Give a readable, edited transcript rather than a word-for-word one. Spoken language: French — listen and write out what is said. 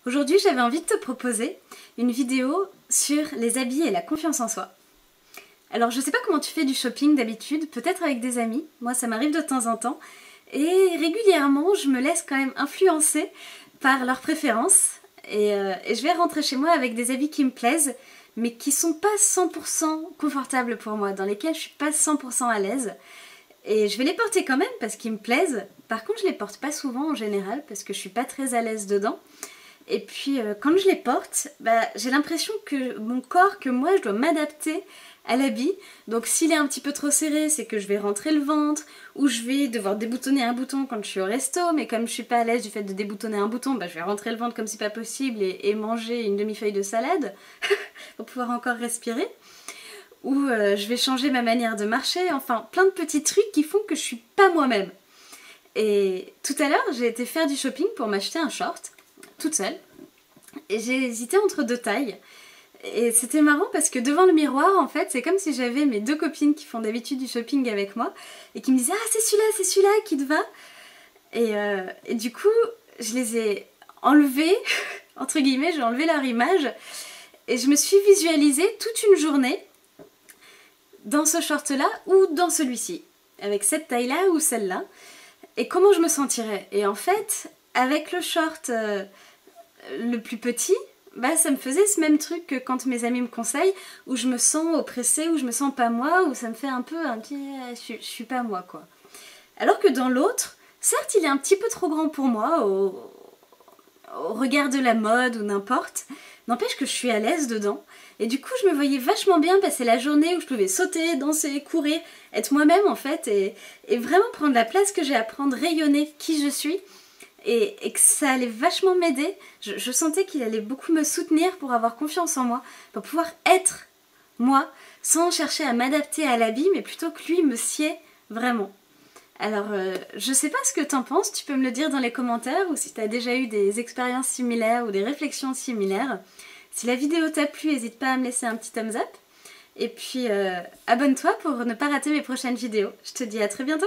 Aujourd'hui, j'avais envie de te proposer une vidéo sur les habits et la confiance en soi. Alors, je sais pas comment tu fais du shopping d'habitude, peut-être avec des amis, moi ça m'arrive de temps en temps, et régulièrement je me laisse quand même influencer par leurs préférences, et je vais rentrer chez moi avec des habits qui me plaisent, mais qui sont pas 100% confortables pour moi, dans lesquels je suis pas 100% à l'aise. Et je vais les porter quand même parce qu'ils me plaisent, par contre je les porte pas souvent en général, parce que je suis pas très à l'aise dedans. Et puis quand je les porte, j'ai l'impression que mon corps, que moi je dois m'adapter à l'habit. Donc s'il est un petit peu trop serré, c'est que je vais rentrer le ventre, ou je vais devoir déboutonner un bouton quand je suis au resto, mais comme je suis pas à l'aise du fait de déboutonner un bouton, je vais rentrer le ventre comme c'est pas possible et manger une demi-feuille de salade pour pouvoir encore respirer. Ou je vais changer ma manière de marcher, enfin plein de petits trucs qui font que je suis pas moi-même. Et tout à l'heure, j'ai été faire du shopping pour m'acheter un short, toute seule, et j'ai hésité entre deux tailles. Et c'était marrant parce que devant le miroir, en fait, c'est comme si j'avais mes deux copines qui font d'habitude du shopping avec moi et qui me disaient « Ah, c'est celui-là qui te va !» Et du coup, je les ai enlevés, entre guillemets, j'ai enlevé leur image et je me suis visualisée toute une journée dans ce short-là ou dans celui-ci, avec cette taille-là ou celle-là, et comment je me sentirais. Et en fait, avec le short le plus petit, ça me faisait ce même truc que quand mes amis me conseillent, où je me sens oppressée, où je me sens pas moi, où ça me fait un petit je suis pas moi quoi. Alors que dans l'autre, certes il est un petit peu trop grand pour moi, au regard de la mode ou n'importe, n'empêche que je suis à l'aise dedans. Et du coup je me voyais vachement bien passer la journée où je pouvais sauter, danser, courir, être moi-même en fait, et vraiment prendre la place que j'ai à prendre, rayonner qui je suis. Et que ça allait vachement m'aider. Je sentais qu'il allait beaucoup me soutenir pour avoir confiance en moi, pour pouvoir être moi, sans chercher à m'adapter à l'habit, mais plutôt que lui me sied vraiment. Alors, je sais pas ce que t'en penses, tu peux me le dire dans les commentaires, ou si t'as déjà eu des expériences similaires ou des réflexions similaires. Si la vidéo t'a plu, n'hésite pas à me laisser un petit thumbs up. Et puis, abonne-toi pour ne pas rater mes prochaines vidéos. Je te dis à très bientôt.